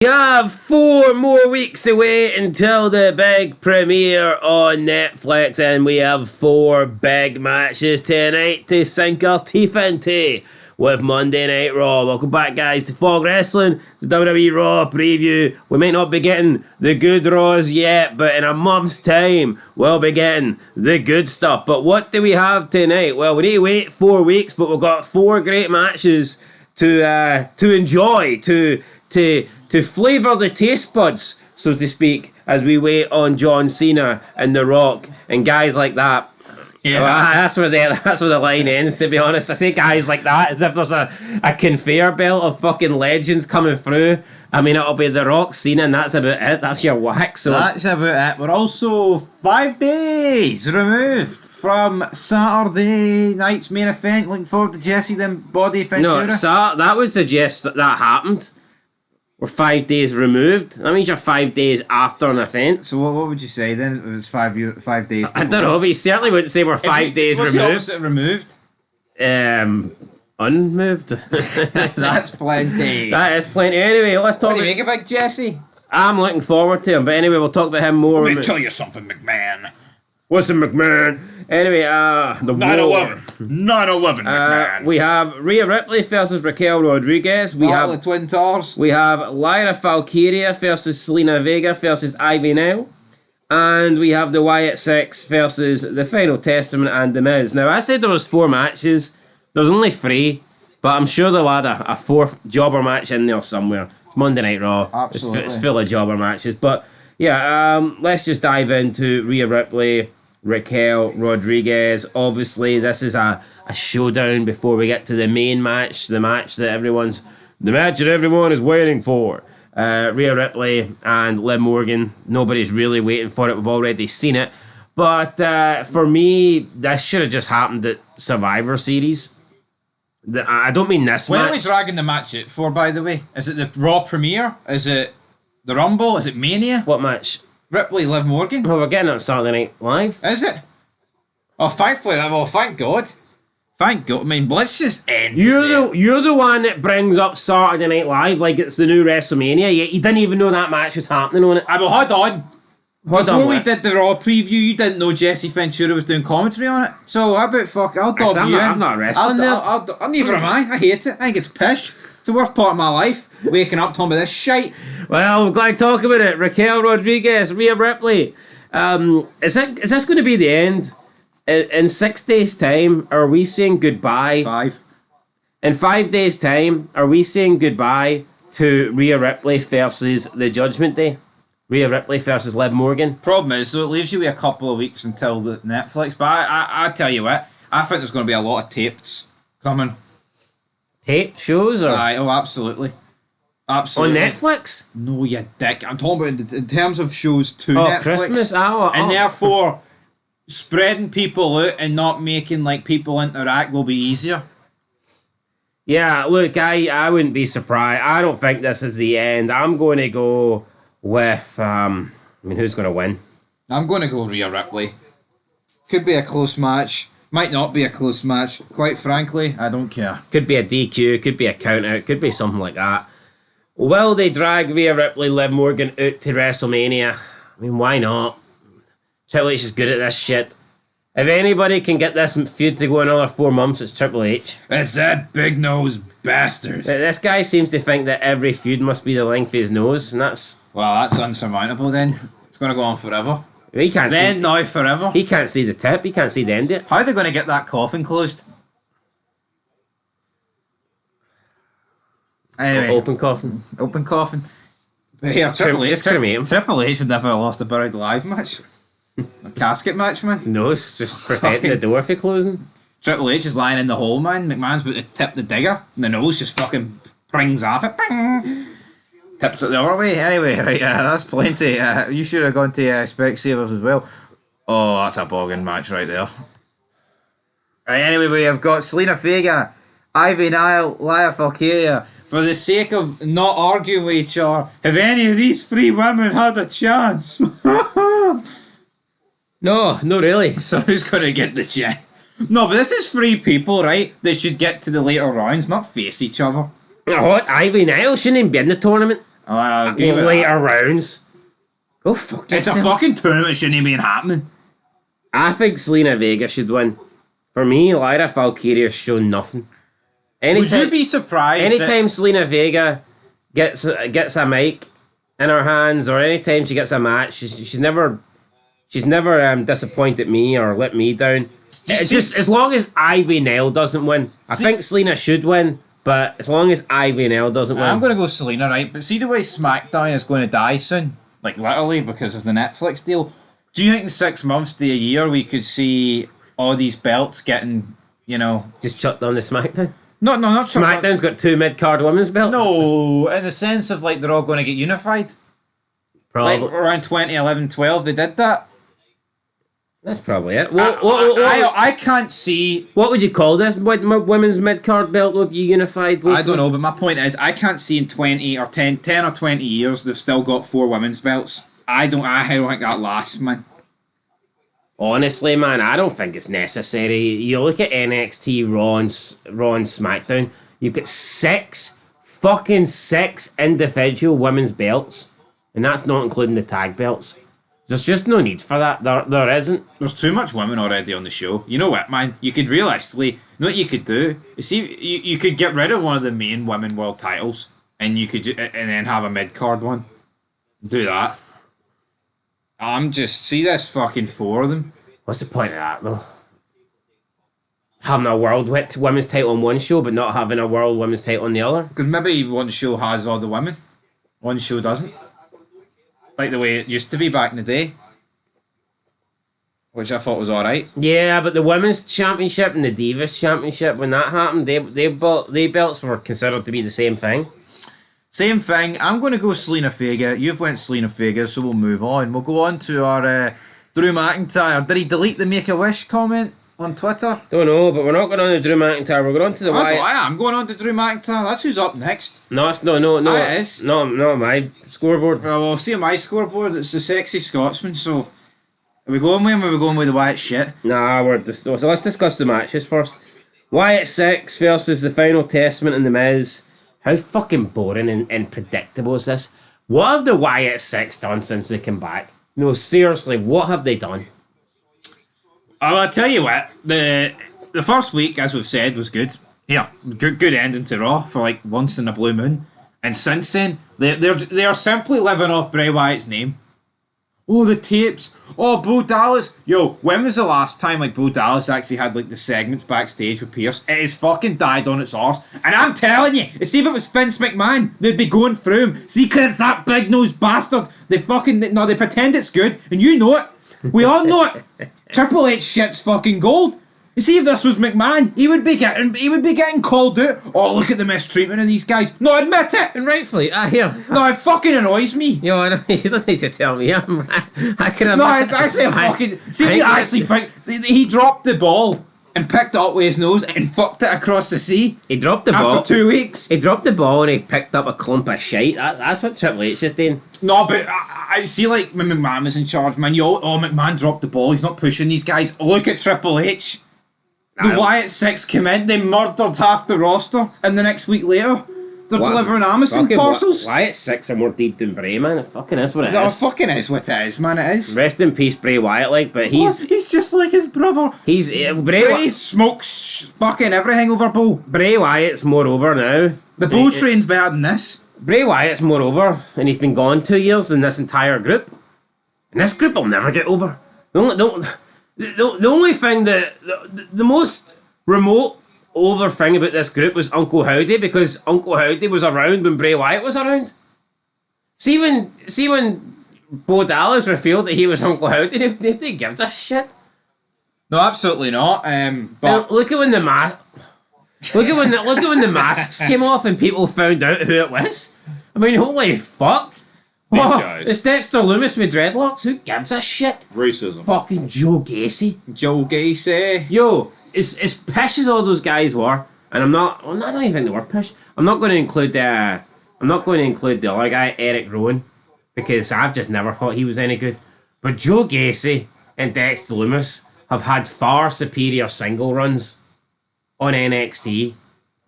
We have 4 more weeks to wait until the big premiere on Netflix, and we have 4 big matches tonight to sink our teeth into with Monday Night Raw. Welcome back, guys, to Fog Wrestling. It's a WWE Raw preview. We might not be getting the good Raws yet, but in a month's time, we'll be getting the good stuff. But what do we have tonight? Well, we need to wait 4 weeks, but we've got 4 great matches to enjoy, to flavour the taste buds, so to speak, as we wait on John Cena and The Rock and guys like that. Yeah, well, that's where the line ends, to be honest. I say guys like that as if there's a conveyor belt of fucking legends coming through. I mean, it'll be The Rock, Cena, and that's about it. That's your whack. So that's about it. We're also 5 days removed from Saturday night's main event. Looking forward to Jesse then Body Ventura. No, that would suggest that happened. We're 5 days removed. That means you're 5 days after an event. So what would you say then? If it was 5 days before? I don't know, but you certainly wouldn't say we're 5 days what's removed. What's the opposite of removed? Unmoved. That's plenty. That is plenty. Anyway, let's talk What do you make about Jesse? I'm looking forward to him, but anyway, we'll talk about him more. Let me tell you something, McMahon. What's a McMahon? Anyway, the 9/11. 9/11, McMahon. We have Rhea Ripley versus Raquel Rodriguez. We have the Twin Towers. We have Lyra Valkyria versus Selena Vega versus Ivy Nile. And we have the Wyatt Six versus the Final Testament and The Miz. Now, I said there was 4 matches. There's only 3, but I'm sure they'll add a 4th jobber match in there somewhere. It's Monday Night Raw. Absolutely. It's full of jobber matches. But yeah, let's just dive into Rhea Ripley, Raquel Rodriguez. Obviously, this is a showdown before we get to the main match, the match that everyone is waiting for. Rhea Ripley and Liv Morgan. Nobody's really waiting for it. We've already seen it. But for me, this should have just happened at Survivor Series. I don't mean this When match. are we dragging the match out for, by the way? Is it the Raw premiere? Is it the Rumble? Is it Mania? What match? Ripley, Liv Morgan? Well, we're getting it on Saturday Night Live. Is it? Oh, thankfully. Well, thank God. Thank God. I mean, let's just end You're the one that brings up Saturday Night Live like it's the new WrestleMania. You didn't even know that match was happening on it. Well, hold on. Before we did the Raw preview, you didn't know Jesse Ventura was doing commentary on it. So how about I'll dob you in. I'm not wrestling neither am I. I hate it. I think it's pish. It's the worst part of my life. Waking up talking about this shite. Well, we're glad to talk about it. Raquel Rodriguez, Rhea Ripley. Is this going to be the end? In 6 days' time, are we saying goodbye? 5. In 5 days' time, are we saying goodbye to Rhea Ripley versus the Judgment Day? Rhea Ripley versus Liv Morgan? Problem is, so it leaves you with a couple of weeks until the Netflix. But I tell you what, I think there's going to be a lot of tapes coming. Tape shows? Or? Aye, oh, absolutely. Absolutely. On Netflix? No, you dick. I'm talking about in terms of shows to Netflix. Christmas? And therefore, spreading people out and not making like people interact will be easier. Yeah, look, I wouldn't be surprised. I don't think this is the end. I'm going to go with, who's going to win? I'm going to go Rhea Ripley. Could be a close match. Might not be a close match. Quite frankly, I don't care. Could be a DQ, could be a count out, could be something like that. Will they drag Rhea Ripley, Liv Morgan out to WrestleMania? I mean, why not? Triple H is good at this shit. If anybody can get this feud to go another 4 months, it's Triple H. It's that big-nosed bastard. This guy seems to think that every feud must be the length of his nose, and that's... Well, that's unsurmountable then. It's going to go on forever. He can't see... now forever. He can't see the tip, he can't see the end of it. How are they going to get that coffin closed? Anyway. Open coffin. Open coffin. But here, Triple H would never have lost a Buried Alive match. A casket match, man. No, it's just preventing the door for closing. Triple H is lying in the hole, man. McMahon's about to tip the digger, and the nose just fucking prings off it. Bing! Tips it the other way. Anyway, right, that's plenty. You should have gone to Specsavers as well. Oh, that's a boggin match right there. Right, anyway, we have got Selena Vega, Ivy Nile, Lyra Valkyria. For the sake of not arguing with each other, have any of these 3 women had a chance? No, not really. So who's going to get the chance? No, but this is 3 people, right? They should get to the later rounds, not face each other. What? Ivy Nile shouldn't even be in the tournament. I'll give it later that. rounds. Go fuck It's a yourself. fucking tournament. Shouldn't even be happening. I think Selena Vega should win. For me, Lyra Valkyrie's shown nothing. Would you be surprised? Anytime Selena Vega gets a mic in her hands, or anytime she gets a match, she's never disappointed me or let me down. It's just as long as Ivy Nell doesn't win, I think Selena should win. But as long as Ivy Nell doesn't win, I'm going to go Selena, right? But see the way SmackDown is going to die soon, like literally because of the Netflix deal. Do you think in 6 months to a year we could see all these belts getting, just shut down the SmackDown. not SmackDown's got 2 mid-card women's belts. No, in the sense of like they're all going to get unified. Probably. Like around 2011-12 they did that. That's probably it. I can't see. What would you call this women's mid-card belt with you unified? I don't know, but my point is, I can't see in 10 or 20 years they've still got 4 women's belts. I don't think that lasts, man. Honestly, man, I don't think it's necessary. You look at NXT, Raw and SmackDown, you've got 6 individual women's belts, and that's not including the tag belts. There's just no need for that. There isn't. There's too much women already on the show. You know what, man? You could realistically, you know what you could do? You see, you could get rid of one of the main women world titles, and you could and then have a mid card one. Do that. See this fucking 4 of them. What's the point of that, though? Having a world women's title on one show, but not having a world women's title on the other? Because maybe one show has all the women, one show doesn't. Like the way it used to be back in the day. Which I thought was alright. Yeah, but the women's championship and the Divas championship, when that happened, they belts were considered to be the same thing. Same thing. I'm going to go Selena Vega. You've went Selena Vega, so we'll move on. We'll go on to our Drew McIntyre. Did he delete the Make-A-Wish comment on Twitter? Don't know, but we're not going on to Drew McIntyre. We're going on to the Wyatt. I am going on to Drew McIntyre. That's who's up next. No, it's no. It is. No, my scoreboard. Well, see on my scoreboard, it's the sexy Scotsman, so... Are we going with him or are we going with the Wyatt shit? Nah, so let's discuss the matches first. Wyatt 6 versus the Final Testament and The Miz. How fucking boring and predictable is this? What have the Wyatt 6 done since they came back? No, seriously, what have they done? I'll tell you what, the first week, as we've said, was good. Yeah, good ending to Raw for like once in a blue moon. And since then, they are simply living off Bray Wyatt's name. Oh, the tapes. Oh, Bo Dallas. Yo, when was the last time like Bo Dallas actually had like the segments backstage with Pierce? It has fucking died on its arse. And I'm telling you, see if it was Vince McMahon, they'd be going through him. See, cause it's that big-nosed bastard. They pretend it's good, and you know it. We all know it. Triple H shit's fucking gold. You see, if this was McMahon, he would be getting called out. Oh, look at the mistreatment of these guys. No, admit it. And rightfully, here. No, it fucking annoys me. Yo, I know, you don't need to tell me. I can imagine. No, it's actually a fucking... See if you actually think... He dropped the ball and picked it up with his nose and fucked it across the sea. He dropped the ball. After 2 weeks. He dropped the ball and he picked up a clump of shite. That's what Triple H is doing. No, but I see, like, when McMahon was in charge, man, McMahon dropped the ball. He's not pushing these guys. Look at Triple H. The Wyatt 6 came in, they murdered half the roster, and the next week later, they're delivering Amazon parcels. Wyatt 6 are more deep than Bray, man. It fucking is what it No, it is. fucking is what it is, man, it is. Rest in peace, Bray Wyatt, but He's just like his brother. Bray smokes fucking everything over Bo. Bray Wyatt's more over now. The Bo train's better than this. Bray Wyatt's more over, and he's been gone 2 years than this entire group. And this group will never get over. The only thing the most remote over thing about this group was Uncle Howdy, because Uncle Howdy was around when Bray Wyatt was around. See when Bo Dallas revealed that he was Uncle Howdy, nobody gives a shit. No, absolutely not. But Look at when the masks came off and people found out who it was. I mean, holy fuck. These guys. It's Dexter Loomis with dreadlocks. Who gives a shit? Racism. Fucking Joe Gacy. Joe Gacy. Yo, as pish as all those guys were, and I don't even think they were pish. I'm not going to include the other guy, Eric Rowan, because I've just never thought he was any good. But Joe Gacy and Dexter Loomis have had far superior single runs on NXT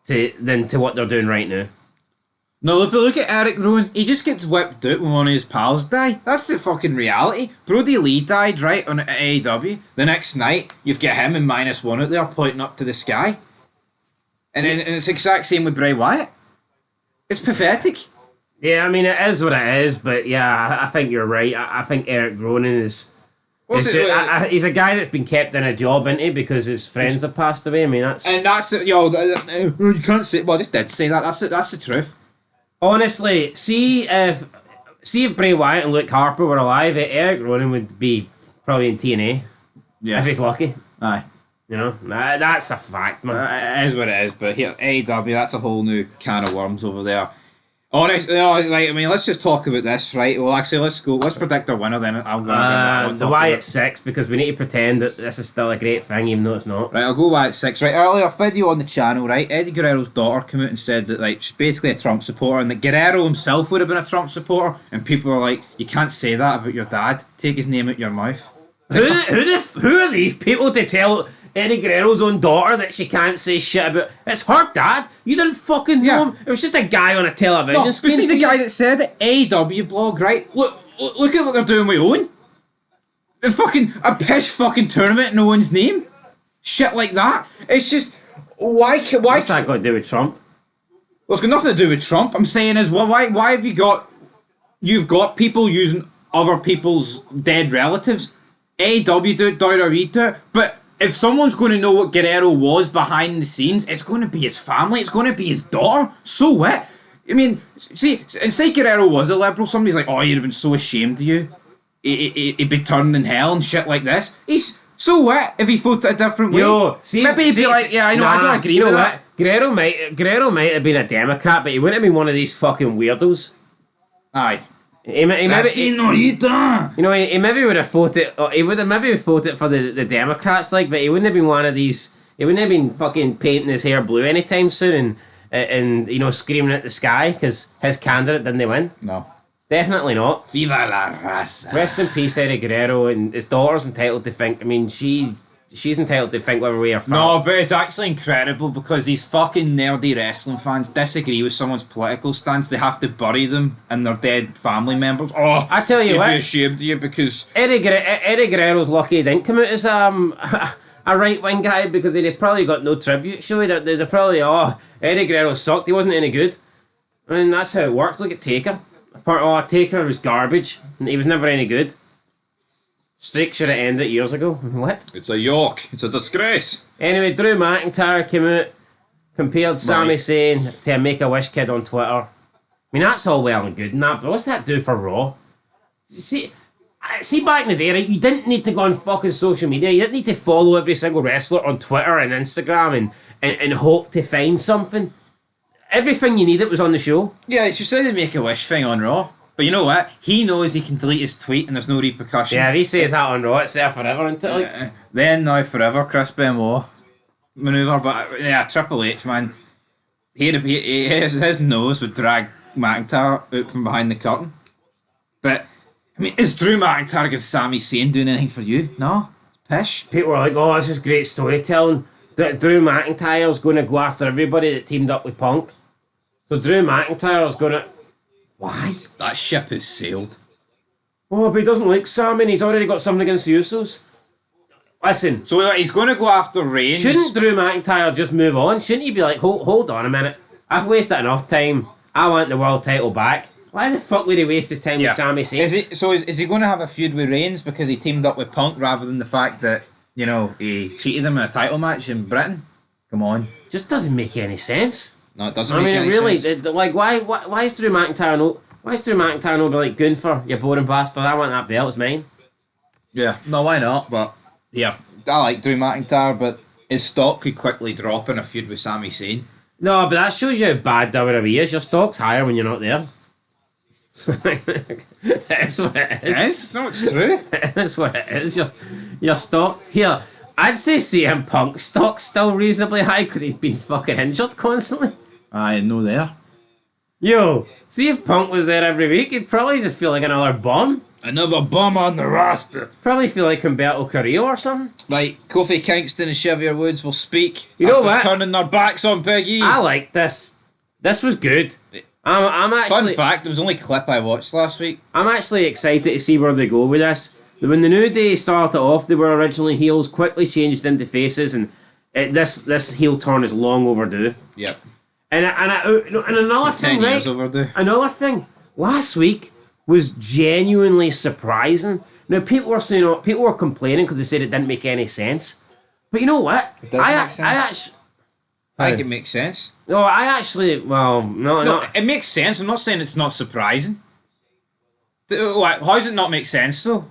than what they're doing right now. No, look at Eric Rowan. He just gets whipped out when one of his pals die. That's the fucking reality. Brody Lee died, right, on AEW. The next night, you've got him and -1 out there pointing up to the sky. And it's the exact same with Bray Wyatt. It's pathetic. Yeah, I mean, it is what it is, but yeah, I think you're right. I think Eric Ronan is... he's a guy that's been kept in a job, isn't he, because his friends have passed away. I mean, that's... And that's... you can't say... Well, I just did say that. That's the truth. Honestly, see if Bray Wyatt and Luke Harper were alive, Eric Ronan would be probably in TNA. Yeah. If he's lucky. Aye. You know, that's a fact, man. It is what it is, but here, AEW, that's a whole new can of worms over there. Honestly, let's just talk about this, right? Well, actually, let's predict our winner then. I'm going the Wyatt 6, because we need to pretend that this is still a great thing, even though it's not. Right, I'll go Wyatt 6. Right, earlier, video on the channel, right? Eddie Guerrero's daughter came out and said that, like, she's basically a Trump supporter, and that Guerrero himself would have been a Trump supporter, and people are like, you can't say that about your dad. Take his name out your mouth. Who are these people to tell Eddie Guerrero's own daughter that she can't say shit about? It's her dad. You didn't fucking know him. It was just a guy on a television No, screen. but see the guy that said it, AEW blog, right? Look at what they're doing with Owen. The fucking a pish fucking tournament in Owen's name. Shit like that. It's just what's that got to do with Trump? Well, it's got nothing to do with Trump. I'm saying is why have you've got people using other people's dead relatives. AEW do it, WWE do it, but if someone's going to know what Guerrero was behind the scenes, it's going to be his family. It's going to be his daughter. So what? I mean, see, and say Guerrero was a liberal. Somebody's like, oh, you'd have been so ashamed of you. He'd be turned in hell and shit like this. So what if he voted a different way? Maybe he'd be like, yeah, I know, I don't agree with that. Guerrero might have been a Democrat, but he wouldn't have been one of these fucking weirdos. Aye. He maybe he maybe would have voted. He would have maybe voted for the Democrats, like, but he wouldn't have been one of these. He wouldn't have been fucking painting his hair blue anytime soon and you know, screaming at the sky because his candidate didn't win. No, definitely not. Viva la raza. Rest in peace, Eddie Guerrero, and his daughter's entitled to think. I mean, she's entitled to think whatever way her. No, but it's actually incredible because these fucking nerdy wrestling fans disagree with someone's political stance. They have to bury them and their dead family members. Oh, I tell you you'd what, be ashamed of you because Eddie Guerrero's lucky he didn't come out as a right wing guy, because they'd probably got no tribute show. They'd probably Eddie Guerrero sucked. He wasn't any good. I mean, that's how it works. Look at Taker. Taker was garbage. He was never any good. Streak should have ended years ago. What? It's a yoke. It's a disgrace. Anyway, Drew McIntyre came out, compared Sami Zayn to a Make-A-Wish kid on Twitter. I mean, that's all well and good and that, but what's that do for Raw? See, back in the day, right, you didn't need to go on fucking social media. You didn't need to follow every single wrestler on Twitter and Instagram and hope to find something. Everything you needed was on the show. yeah, you said the Make-A-Wish thing on Raw. But you know what? He knows he can delete his tweet and there's no repercussions. Yeah, if he says that on Raw, it's there forever, isn't it? Like? Then, now, forever, Chris Benoit manoeuvre. But yeah, Triple H, man, his nose would drag McIntyre out from behind the curtain. But, I mean, is Drew McIntyre against Sami Zayn doing anything for you? No? It's pish. People are like, oh, this is great storytelling. Drew McIntyre's going to go after everybody that teamed up with Punk. So Drew McIntyre's going to... Why? That ship has sailed. Oh, but he doesn't like Sam and he's already got something against the Usos. Listen. So he's going to go after Reigns. Shouldn't Drew McIntyre just move on? Shouldn't he be like, hold on a minute. I've wasted enough time. I want the world title back. Why the fuck would he waste his time with Sami Zayn? Is he going to have a feud with Reigns because he teamed up with Punk rather than the fact that, you know, he cheated him in a title match in Britain? Come on. Just doesn't make any sense. No, it doesn't make any sense. Like, why is Drew McIntyre no be like, Gunther, you boring bastard, I want that belt, it's mine. Yeah, no, why not? But, yeah, I like Drew McIntyre, but his stock could quickly drop in a feud with Sami Zayn. No, but that shows you how bad WWE is. Your stock's higher when you're not there. That's what it is. It is? No, it's true. That's what it is. Your stock. Here, I'd say CM Punk's stock's still reasonably high because he's been fucking injured constantly. I know there. Yo, see if Punk was there every week, he'd probably just feel like another bum. Another bum on the roster. Probably feel like Humberto Carrillo or something. Right, Kofi Kingston and Xavier Woods will speak. You know after what? turning their backs on Big E. I like this. This was good. I'm Fun actually fact, there was only a clip I watched last week. I'm actually excited to see where they go with this. When the New Day started off, they were originally heels, quickly changed into faces, and this heel turn is long overdue. Yep. And another 10 thing, years right? overdue. Another thing, last week was genuinely surprising. Now people were saying, people were complaining because they said it didn't make any sense. But you know what? It does make sense. I actually. I think it makes sense. No, I actually. Well, no, No, no. it makes sense. I'm not saying it's not surprising. How does it not make sense, though?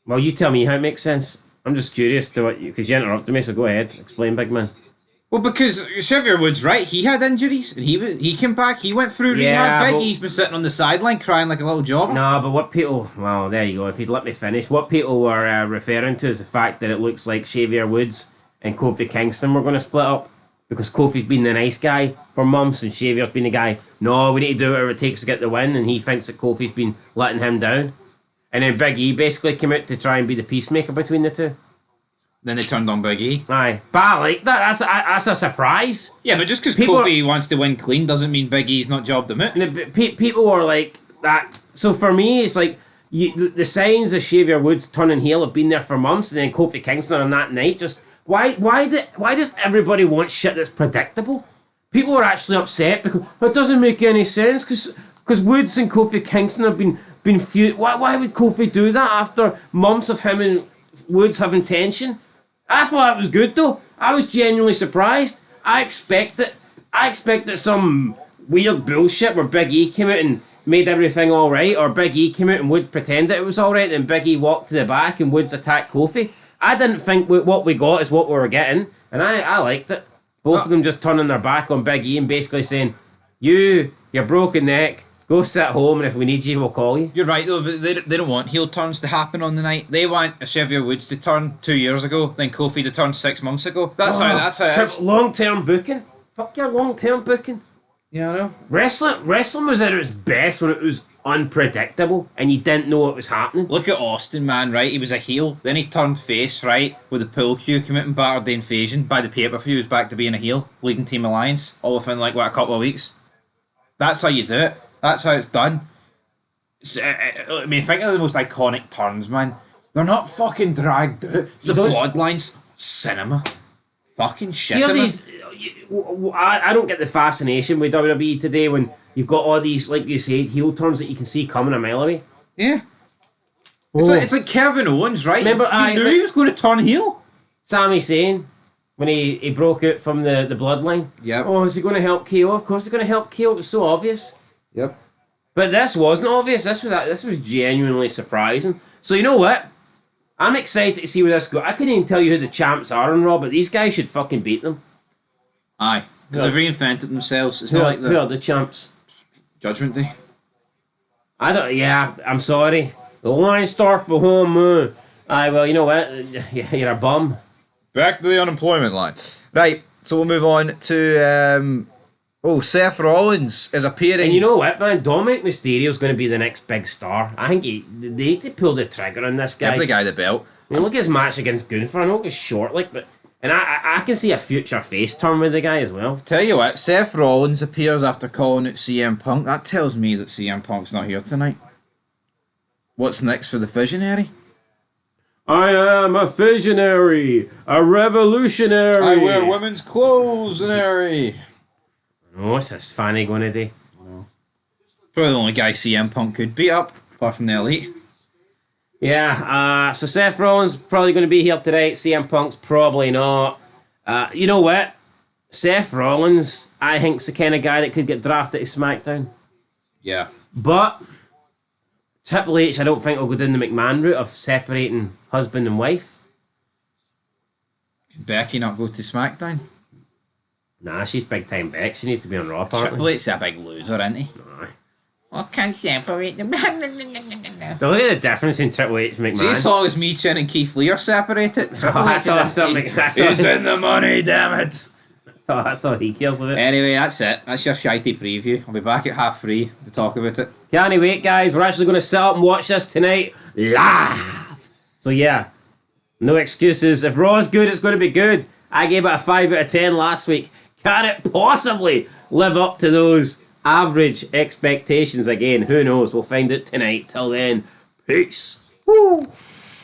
Well, you tell me how it makes sense. I'm just curious to what you, because you interrupted me. So go ahead, explain, big man. Well, because Xavier Woods, right? He had injuries, and he came back. He went through Yeah, rehab. but- Big E's been sitting on the sideline crying like a little jobber. No, but what people. Well, there you go. If you'd let me finish, what people were referring to is the fact that it looks like Xavier Woods and Kofi Kingston were going to split up. Because Kofi's been the nice guy for months and Xavier's been the guy, no, we need to do whatever it takes to get the win, and he thinks that Kofi's been letting him down. And then Big E basically came out to try and be the peacemaker between the two. Then they turned on Big E. Aye. But I like that. That's a surprise. Yeah, but just because People Kofi wants to win clean doesn't mean Big E's not jobbed him out. People were like that. So for me, it's like the signs of Xavier Woods turning heel have been there for months, and then Kofi Kingston on that night just. Why does everybody want shit that's predictable? People are actually upset because it doesn't make any sense because Woods and Kofi Kingston have been feud. Why would Kofi do that after months of him and Woods having tension? I thought it was good though. I was genuinely surprised. I expected some weird bullshit where Big E came out and made everything alright, or Big E came out and Woods pretended it was alright, then Big E walked to the back and Woods attacked Kofi. I didn't think what we got is what we were getting, and I liked it. Both of them just turning their back on Big E and basically saying, your broken neck, go sit home, and if we need you, we'll call you. You're right, though, but they don't want heel turns to happen on the night. They want a Xavier Woods to turn 2 years ago, then Kofi to turn 6 months ago. That's how it is. Long-term booking. Fuck your long-term booking. Yeah, I know. Wrestling was at its best when it was unpredictable and you didn't know what was happening. Look at Austin, man, right? He was a heel, then he turned face, right? With the pool cue, came out and battered the Invasion. By the pay-per-view, he was back to being a heel, leading Team Alliance, all within, like, a couple of weeks. That's how you do it. That's how it's done. I mean, think of the most iconic turns, man. They're not fucking dragged out. It's the Bloodlines. Cinema. Fucking shit. See all these... I don't get the fascination with WWE today when you've got all these, like you said, heel turns that you can see coming a mile away. Yeah. It's like Kevin Owens, right? Remember, you knew he was going to turn heel. Sami Zayn, when he broke out from the bloodline. Yep. Oh, is he going to help KO? Of course he's going to help KO. It was so obvious. Yep. But this wasn't obvious. This was genuinely surprising. So you know what? I'm excited to see where this goes. I couldn't even tell you who the champs are on Raw, but these guys should fucking beat them. Aye. Because they've reinvented themselves. It's Who not are, like who the are the champs? Judgment Day. I don't. Yeah, I'm sorry. The Lion Star home. Aye, well, you know what? You're a bum. Back to the unemployment line. Right, so we'll move on to Seth Rollins is appearing. And you know what, man? Dominic Mysterio's going to be the next big star. I think they need to pull the trigger on this guy. Give the guy the belt. I mean, look at his match against Gunther. I know it's short, like, but and I can see a future face turn with the guy as well. Tell you what, Seth Rollins appears after calling out CM Punk. That tells me that CM Punk's not here tonight. What's next for the visionary? I am a visionary, a revolutionary. I wear women's clothes and Harry. What's this fanny going to do? Probably the only guy CM Punk could beat up, apart from the Elite. Yeah, so Seth Rollins probably going to be here tonight. CM Punk's probably not. You know what? Seth Rollins, I think's the kind of guy that could get drafted to SmackDown. Yeah. But Triple H, I don't think will go down the McMahon route of separating husband and wife. Could Becky not go to SmackDown? Nah, she's big time back. She needs to be on Raw, apparently. Triple H's a big loser, isn't he? Aye. I can't separate them. But look at the difference in Triple H and See, McMahon. as long as me, Chin, and Keith Lee are separated, Triple H is That's all It's in the money, damn it. that's all he cares about. Anyway, that's it. That's your shitey preview. I'll be back at 3:30 to talk about it. Can't wait, guys. We're actually going to sit up and watch this tonight live. So yeah, no excuses. If Raw's good, it's going to be good. I gave it a 5 out of 10 last week. Can it possibly live up to those Average expectations again. Who knows? We'll find it tonight. Till then, peace. Woo.